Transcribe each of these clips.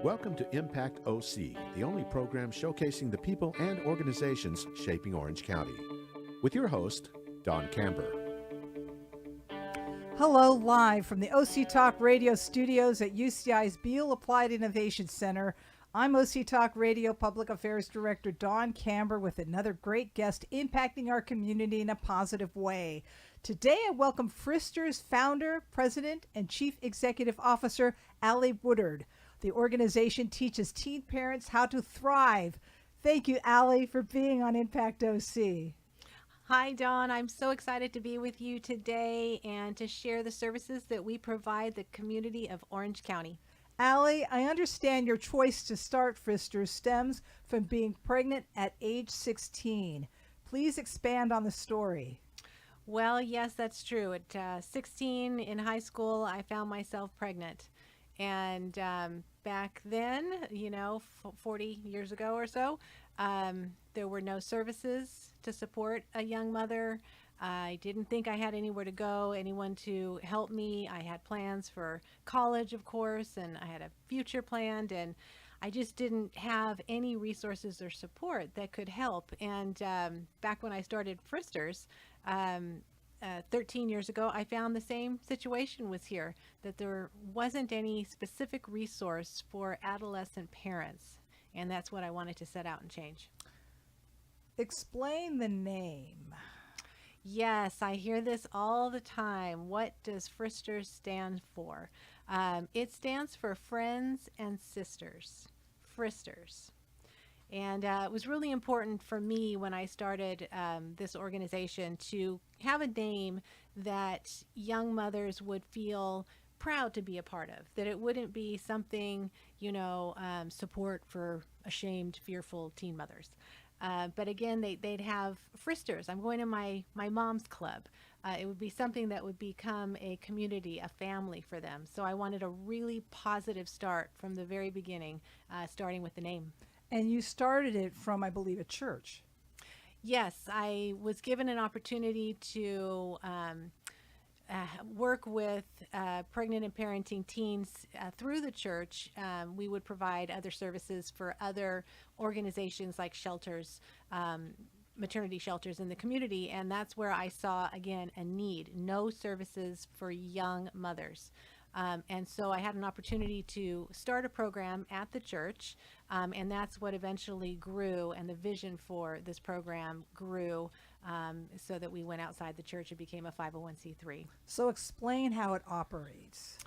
Welcome to Impact OC, the only program showcasing the people and organizations shaping Orange County. With your host, Don Camber. Hello, live from the OC Talk Radio studios at UCI's Beal Applied Innovation Center. I'm OC Talk Radio Public Affairs Director Don Camber with another great guest impacting our community in a positive way. Today, I welcome FRISTERS founder, president, and chief executive officer, Allie Woodard. The organization teaches teen parents how to thrive. Thank you, Allie, for being on Impact OC. Hi, Dawn. I'm so excited to be with you today and to share the services that we provide the community of Orange County. Allie, I understand your choice to start FRISTERS stems from being pregnant at age 16. Please expand on the story. Well, yes, that's true. At 16 in high school, I found myself pregnant. And back then, 40 years ago or so, there were no services to support a young mother. I didn't think I had anywhere to go, anyone to help me. I had plans for college, of course, and I had a future planned, and I just didn't have any resources or support that could help. And back when I started FRISTERS, 13 years ago, I found the same situation was here, that there wasn't any specific resource for adolescent parents. And that's what I wanted to set out and change. Explain the name. Yes, I hear this all the time. What does FRISTERS stand for? It stands for Friends and Sisters, FRISTERS. And it was really important for me when I started this organization to have a name that young mothers would feel proud to be a part of, that it wouldn't be something, support for ashamed, fearful teen mothers. But again, they'd have FRISTERS. I'm going to my mom's club. It would be something that would become a community, a family for them. So I wanted a really positive start from the very beginning, starting with the name. And you started it from, I believe, a church. Yes, I was given an opportunity to work with pregnant and parenting teens through the church. We would provide other services for other organizations like shelters, maternity shelters in the community. And that's where I saw, again, a need, no services for young mothers. And so I had an opportunity to start a program at the church, and that's what eventually grew, and the vision for this program grew so that we went outside the church and became a 501c3. So explain how it operates.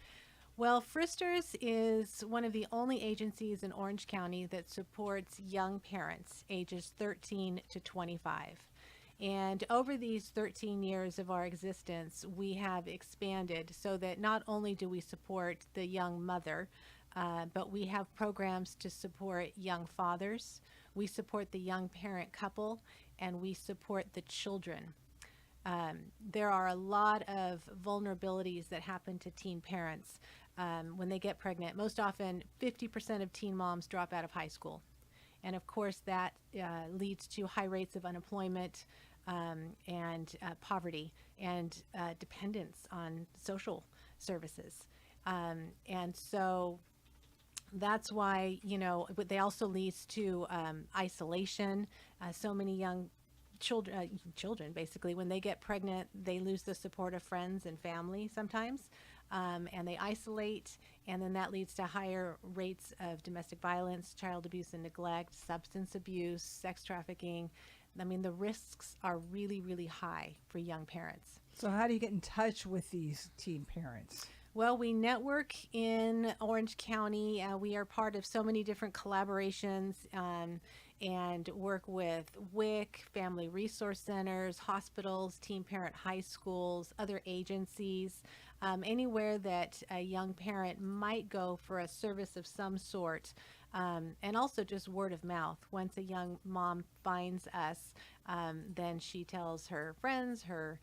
Well, FRISTERS is one of the only agencies in Orange County that supports young parents ages 13 to 25. And over these 13 years of our existence, we have expanded so that not only do we support the young mother, but we have programs to support young fathers, we support the young parent couple, and we support the children. There are a lot of vulnerabilities that happen to teen parents when they get pregnant. Most often, 50% of teen moms drop out of high school. And of course, that leads to high rates of unemployment and poverty and dependence on social services. And so that's why, they also leads to isolation. So many young children, basically, when they get pregnant, they lose the support of friends and family sometimes. And they isolate, and then that leads to higher rates of domestic violence, child abuse and neglect, substance abuse, sex trafficking. I mean, the risks are really, really high for young parents. So how do you get in touch with these teen parents? Well, we network in Orange County. We are part of so many different collaborations and work with WIC, family resource centers, hospitals, teen parent high schools, other agencies, anywhere that a young parent might go for a service of some sort. And also just word of mouth. Once a young mom finds us, then she tells her friends, her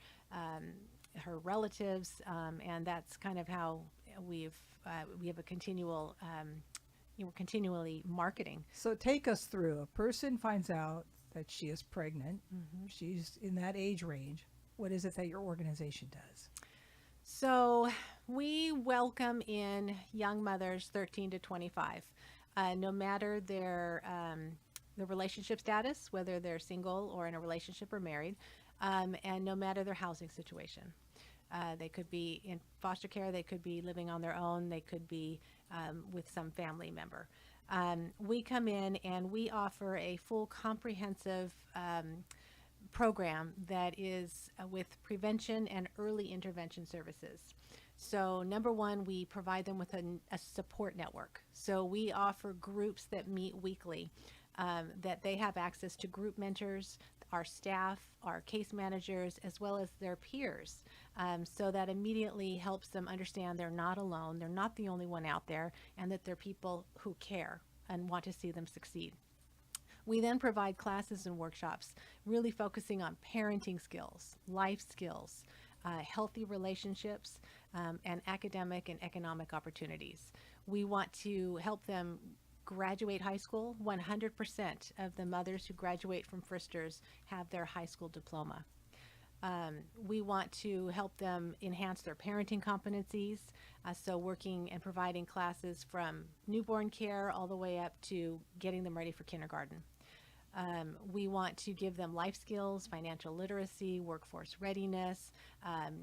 relatives, and that's kind of how we have a continual, we're continually marketing. So take us through. A person finds out that she is pregnant. Mm-hmm. She's in that age range. What is it that your organization does? So we welcome in young mothers 13 to 25. no matter their relationship status, whether they're single or in a relationship or married, and no matter their housing situation. They could be in foster care, they could be living on their own, they could be with some family member. We come in and we offer a full comprehensive program that is with prevention and early intervention services. So number one, we provide them with a support network. So we offer groups that meet weekly, that they have access to group mentors, our staff, our case managers, as well as their peers. So that immediately helps them understand they're not alone, they're not the only one out there, and that they're people who care and want to see them succeed. We then provide classes and workshops really focusing on parenting skills, life skills, healthy relationships, and academic and economic opportunities. We want to help them graduate high school. 100% of the mothers who graduate from FRISTERS have their high school diploma. We want to help them enhance their parenting competencies, so working and providing classes from newborn care all the way up to getting them ready for kindergarten. We want to give them life skills, financial literacy, workforce readiness,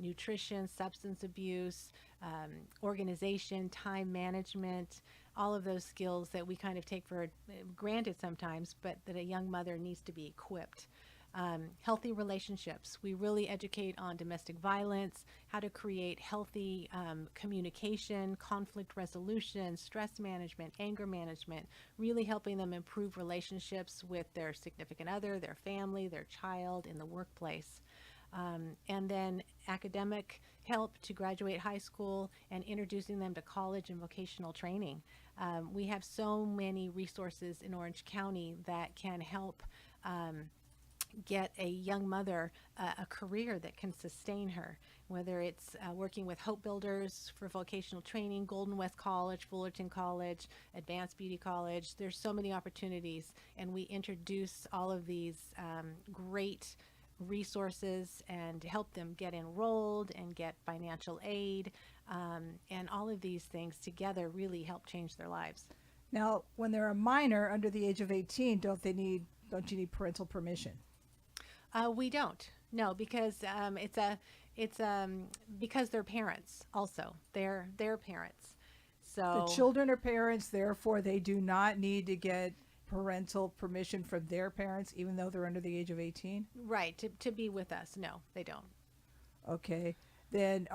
nutrition, substance abuse, organization, time management, all of those skills that we kind of take for granted sometimes, but that a young mother needs to be equipped. Healthy relationships. We really educate on domestic violence, how to create healthy communication, conflict resolution, stress management, anger management, really helping them improve relationships with their significant other, their family, their child, in the workplace. And then academic help to graduate high school and introducing them to college and vocational training. We have so many resources in Orange County that can help get a young mother a career that can sustain her, whether it's working with Hope Builders for vocational training, Golden West College, Fullerton College, Advanced Beauty College. There's so many opportunities, and we introduce all of these great resources and help them get enrolled and get financial aid, and all of these things together really help change their lives. Now, when they're a minor under the age of 18, don't you need parental permission? We don't. No, because because they're parents also. They're parents. So The children are parents, therefore they do not need to get parental permission from their parents, even though they're under the age of 18? right, to be with us. No, they don't. Okay. Then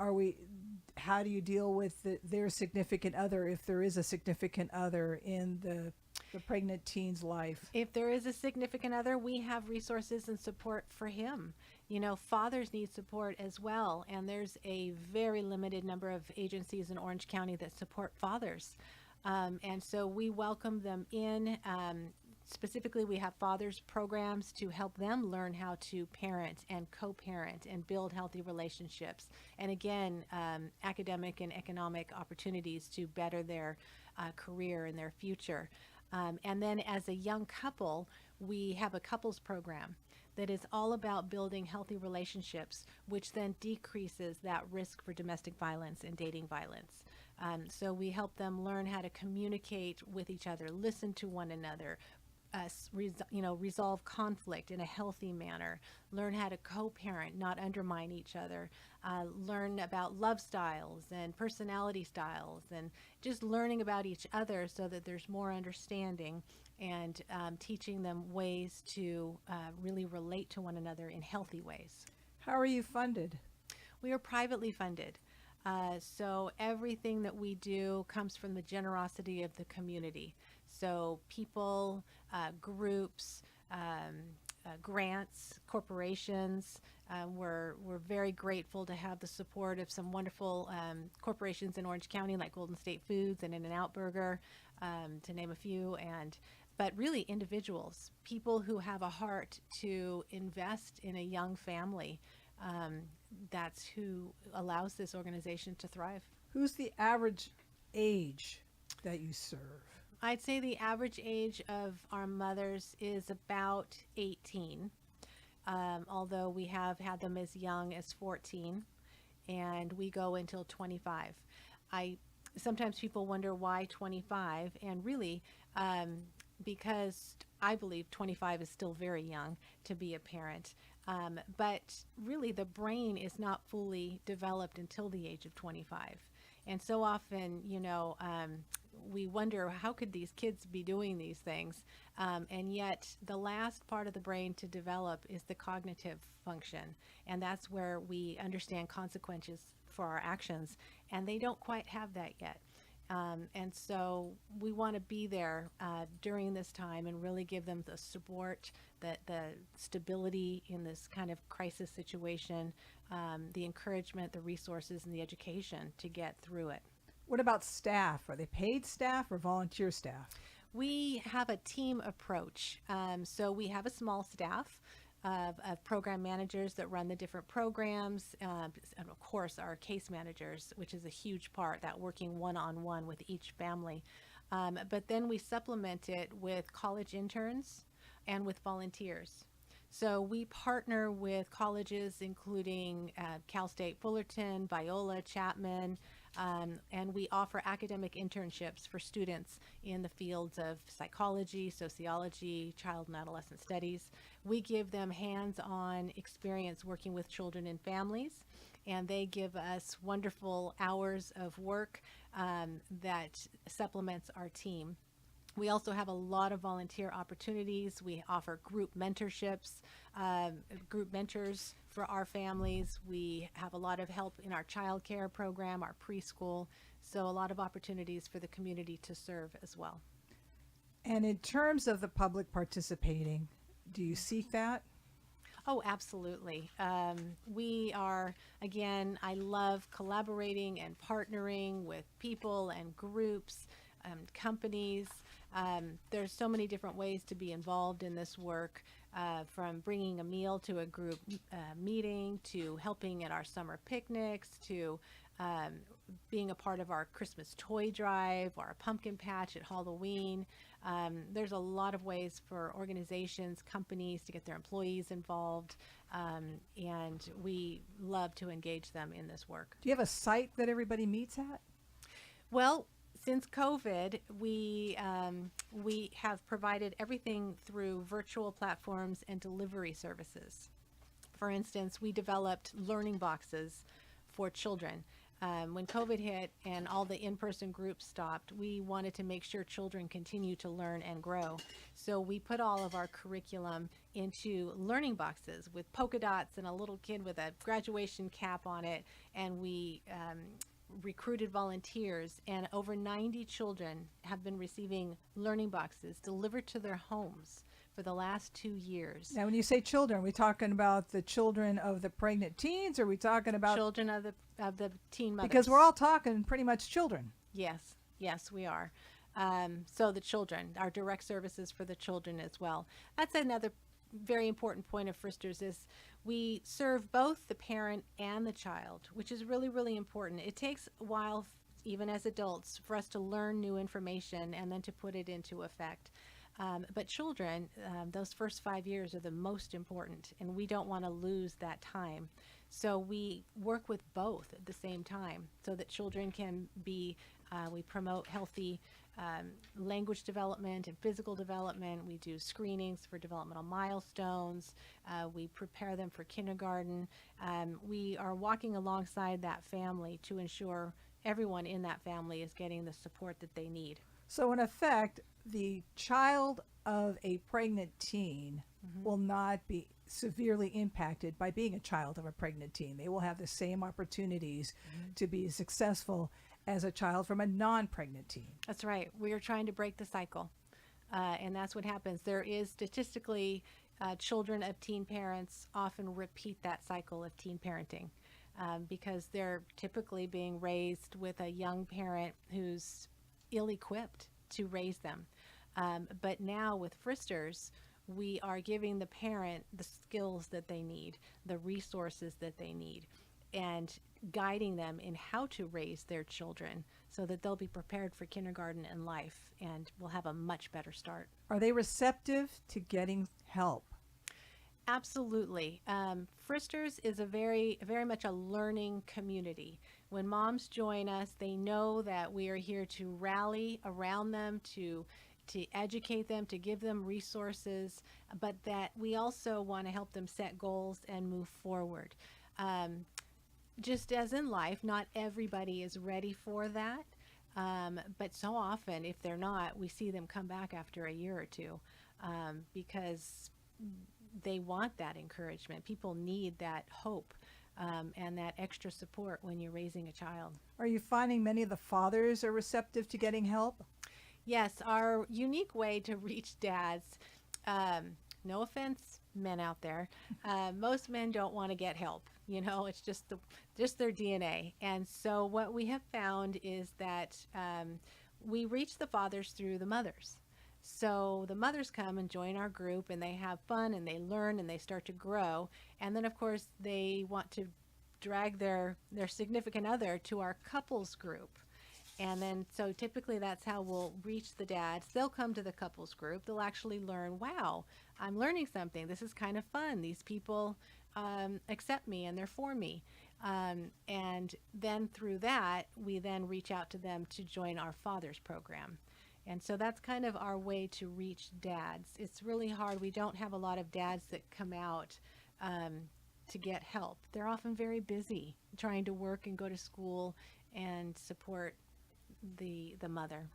how do you deal with their significant other, if there is a significant other in the pregnant teen's life? If there is a significant other, we have resources and support for him. You know, fathers need support as well, and there's a very limited number of agencies in Orange County that support fathers. And so we welcome them in. Specifically, we have fathers programs to help them learn how to parent and co-parent and build healthy relationships. And again, academic and economic opportunities to better their career and their future. And then as a young couple, we have a couples program that is all about building healthy relationships, which then decreases that risk for domestic violence and dating violence. So we help them learn how to communicate with each other, listen to one another, resolve conflict in a healthy manner, learn how to co-parent, not undermine each other, learn about love styles and personality styles, and just learning about each other so that there's more understanding, and teaching them ways to really relate to one another in healthy ways. How are you funded? We are privately funded. So everything that we do comes from the generosity of the community. So people, groups, grants, corporations. We're very grateful to have the support of some wonderful corporations in Orange County, like Golden State Foods and In-N-Out Burger, to name a few. But really individuals, people who have a heart to invest in a young family. That's who allows this organization to thrive. Who's the average age that you serve? I'd say the average age of our mothers is about 18, although we have had them as young as 14, and we go until 25. sometimes people wonder why 25, and really, because I believe 25 is still very young to be a parent. But really, the brain is not fully developed until the age of 25. And so often, we wonder, how could these kids be doing these things? And yet the last part of the brain to develop is the cognitive function. And that's where we understand consequences for our actions. And they don't quite have that yet. And so we want to be there during this time and really give them the support, the stability in this kind of crisis situation, the encouragement, the resources, and the education to get through it. What about staff? Are they paid staff or volunteer staff? We have a team approach. So we have a small staff of program managers that run the different programs, and of course our case managers, which is a huge part, that working one-on-one with each family. But then we supplement it with college interns and with volunteers. So we partner with colleges including Cal State Fullerton, Biola, Chapman, and we offer academic internships for students in the fields of psychology, sociology, child and adolescent studies. We give them hands-on experience working with children and families, and they give us wonderful hours of work that supplements our team. We also have a lot of volunteer opportunities. We offer group mentorships, group mentors for our families. We have a lot of help in our child care program, our preschool. So a lot of opportunities for the community to serve as well. And in terms of the public participating, do you seek that? Oh, absolutely. We are, again, I love collaborating and partnering with people and groups, companies. There's so many different ways to be involved in this work, from bringing a meal to a group meeting, to helping at our summer picnics, to being a part of our Christmas toy drive or a pumpkin patch at Halloween. There's a lot of ways for organizations, companies to get their employees involved, and we love to engage them in this work. Do you have a site that everybody meets at? Well, since COVID, we have provided everything through virtual platforms and delivery services. For instance, we developed learning boxes for children. When COVID hit and all the in-person groups stopped, we wanted to make sure children continue to learn and grow. So we put all of our curriculum into learning boxes with polka dots and a little kid with a graduation cap on it, and we recruited volunteers, and over 90 children have been receiving learning boxes delivered to their homes for the last 2 years. Now, when you say children, are we talking about the children of the pregnant teens, or are we talking about children of the teen mothers? Because we're all talking pretty much children. Yes, we are. So the children, our direct services for the children as well. That's another very important point of FRISTERS, is we serve both the parent and the child, which is really, really important. It takes a while, even as adults, for us to learn new information and then to put it into effect. But children, those first 5 years are the most important, and we don't want to lose that time. So we work with both at the same time so that children can be, we promote healthy language development and physical development. We do screenings for developmental milestones. We prepare them for kindergarten. We are walking alongside that family to ensure everyone in that family is getting the support that they need. So in effect, the child of a pregnant teen will not be severely impacted by being a child of a pregnant teen. They will have the same opportunities to be successful as a child from a non-pregnant teen. That's right. We are trying to break the cycle. And that's what happens. There is statistically, children of teen parents often repeat that cycle of teen parenting because they're typically being raised with a young parent who's ill-equipped to raise them. But now with FRISTERS, we are giving the parent the skills that they need, the resources that they need, and guiding them in how to raise their children so that they'll be prepared for kindergarten and life and will have a much better start. Are they receptive to getting help? Absolutely. Fristers is a very much a learning community. When moms join us, they know that we are here to rally around them, to educate them, to give them resources, but that we also want to help them set goals and move forward. Um, just as in life, not everybody is ready for that. But so often, if they're not, we see them come back after a year or two, because they want that encouragement. People need that hope, and that extra support when you're raising a child. Are you finding many of the fathers are receptive to getting help? Yes, our unique way to reach dads, no offense, men out there, most men don't want to get help. You know, it's just their DNA. And so what we have found is that we reach the fathers through the mothers. So the mothers come and join our group, and they have fun, and they learn, and they start to grow. And then, of course, they want to drag their significant other to our couples group. And then, so typically that's how we'll reach the dads. They'll come to the couples group. They'll actually learn, wow, I'm learning something. This is kind of fun. These people accept me and they're for me. And then through that, we then reach out to them to join our fathers program. And so that's kind of our way to reach dads. It's really hard. We don't have a lot of dads that come out to get help. They're often very busy trying to work and go to school and support the mother.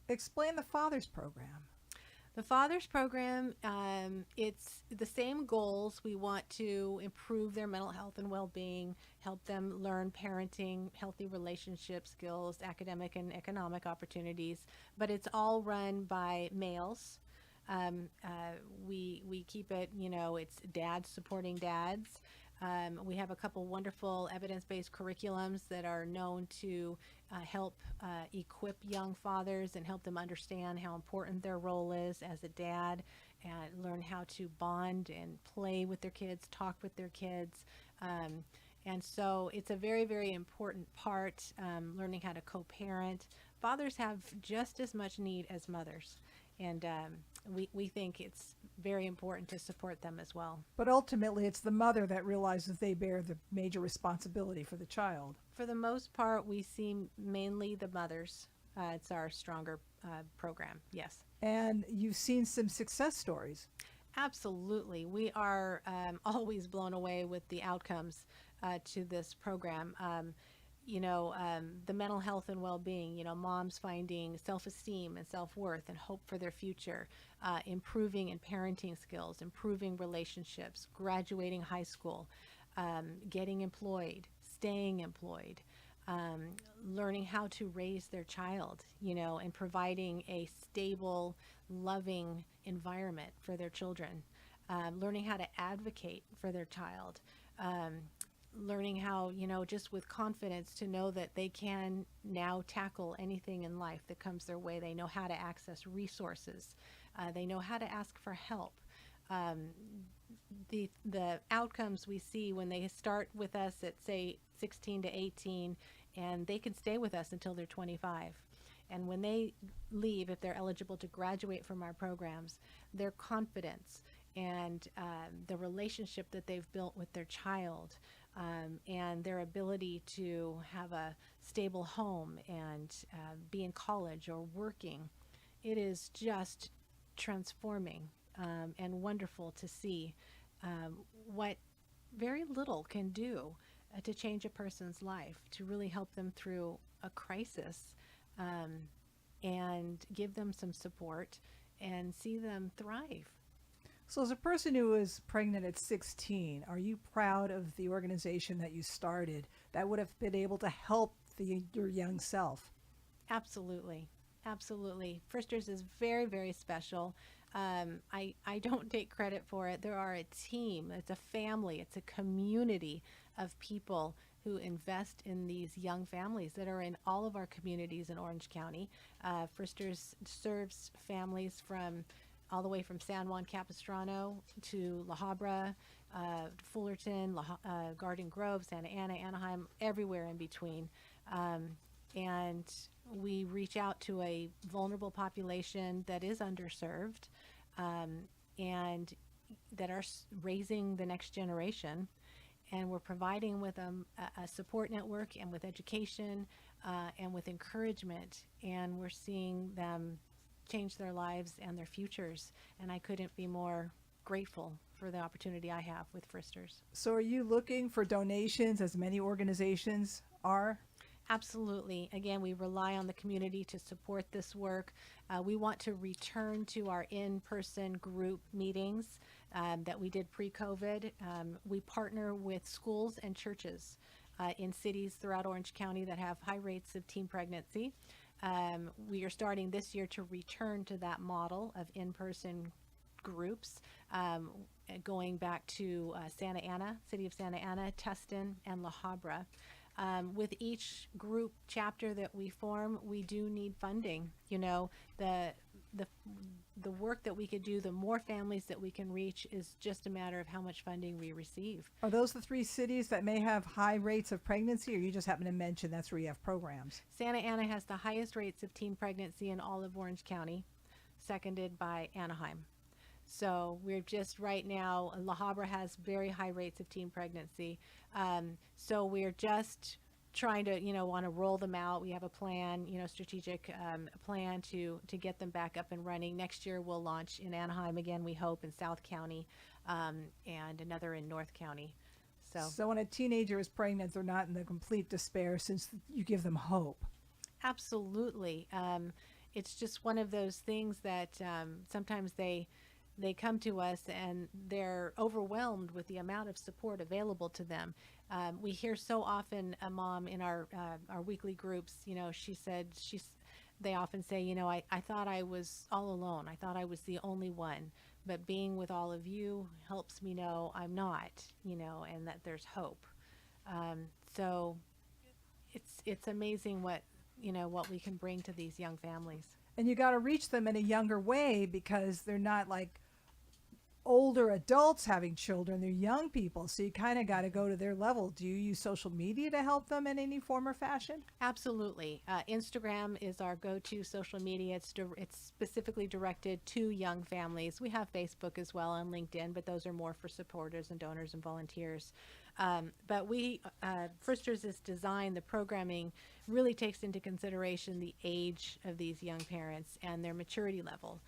Explain the fathers program. The fathers program, it's the same goals. We want to improve their mental health and well-being, help them learn parenting, healthy relationship skills, academic and economic opportunities, but it's all run by males. We keep it, you know, it's dads supporting dads. We have a couple wonderful evidence-based curriculums that are known to help equip young fathers and help them understand how important their role is as a dad, and learn how to bond and play with their kids, talk with their kids. And so it's a very, very important part, learning how to co-parent. Fathers have just as much need as mothers. And we think it's very important to support them as well. But ultimately, it's the mother that realizes they bear the major responsibility for the child. For the most part, we see mainly the mothers. It's our stronger program, yes. And you've seen some success stories. Absolutely. We are always blown away with the outcomes to this program. The mental health and well-being, moms finding self-esteem and self-worth and hope for their future, improving in parenting skills, improving relationships, graduating high school, getting employed, staying employed, learning how to raise their child, and providing a stable, loving environment for their children, learning how to advocate for their child, learning how, just with confidence to know that they can now tackle anything in life that comes their way. They know how to access resources. They know how to ask for help. The outcomes we see when they start with us at, say, 16 to 18, and they can stay with us until they're 25. And when they leave, if they're eligible to graduate from our programs, their confidence and the relationship that they've built with their child, and their ability to have a stable home and be in college or working, it is just transforming and wonderful to see what very little can do to change a person's life, to really help them through a crisis, and give them some support and see them thrive. So as a person who was pregnant at 16, are you proud of the organization that you started that would have been able to help your young self? Absolutely. Absolutely. FRISTERS is very, very special. I don't take credit for it. There are a team, it's a family, it's a community of people who invest in these young families that are in all of our communities in Orange County. FRISTERS serves families from all the way from San Juan Capistrano to La Habra, Fullerton, Garden Grove, Santa Ana, Anaheim, everywhere in between. And we reach out to a vulnerable population that is underserved. And, that are raising the next generation, and we're providing with them a support network and with education and with encouragement, and we're seeing them change their lives and their futures. And I couldn't be more grateful for the opportunity I have with FRISTERS. So are you looking for donations, as many organizations are? Absolutely. Again, we rely on the community to support this work. We want to return to our in-person group meetings that we did pre-COVID. We partner with schools and churches in cities throughout Orange County that have high rates of teen pregnancy. We are starting this year to return to that model of in-person groups, going back to Santa Ana, City of Santa Ana, Tustin, and La Habra. With each group chapter that we form, we do need funding. You know, the work that we could do, the more families that we can reach, is just a matter of how much funding we receive. Are those the 3 cities that may have high rates of pregnancy, or you just happen to mention that's where you have programs? Santa Ana has the highest rates of teen pregnancy in all of Orange County, seconded by Anaheim. So we're just right now, La Habra has very high rates of teen pregnancy. So we're just trying to, want to roll them out. We have a plan, strategic plan to get them back up and running. Next year we'll launch in Anaheim again, we hope, in South County, and another in North County. So when a teenager is pregnant, they're not in the complete despair, since you give them hope. Absolutely. It's just one of those things that sometimes they come to us and they're overwhelmed with the amount of support available to them. We hear so often a mom in our weekly groups, they often say, I thought I was all alone. I thought I was the only one, but being with all of you helps me know I'm not, and that there's hope. So it's amazing what we can bring to these young families. And you got to reach them in a younger way, because they're not like older adults having children, they're young people, so you kind of got to go to their level. Do you use social media to help them in any form or fashion? Absolutely. Instagram is our go-to social media. It's specifically directed to young families. We have Facebook as well, and LinkedIn, but those are more for supporters and donors and volunteers. But FRISTERS is designed, the programming really takes into consideration the age of these young parents and their maturity level.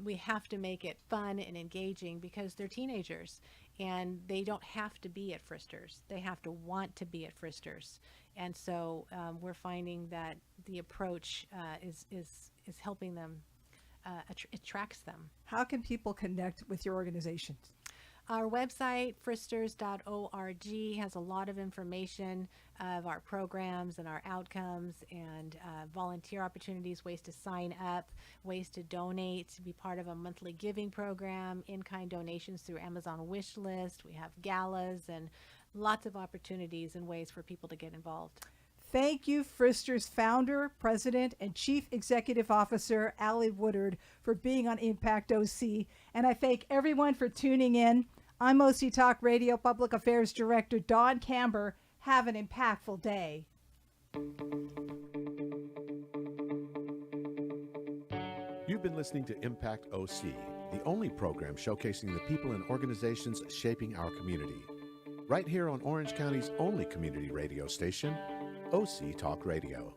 We have to make it fun and engaging, because they're teenagers and they don't have to be at FRISTERS. They have to want to be at FRISTERS. And so we're finding that the approach is helping them, attracts them. How can people connect with your organization? Our website, fristers.org, has a lot of information of our programs and our outcomes, and volunteer opportunities, ways to sign up, ways to donate, to be part of a monthly giving program, in-kind donations through Amazon wish list. We have galas and lots of opportunities and ways for people to get involved. Thank you, FRISTERS founder, president, and chief executive officer, Allie Woodard, for being on Impact OC. And I thank everyone for tuning in. I'm OC Talk Radio Public Affairs Director Dawn Camber. Have an impactful day. You've been listening to Impact OC, the only program showcasing the people and organizations shaping our community. Right here on Orange County's only community radio station, OC Talk Radio.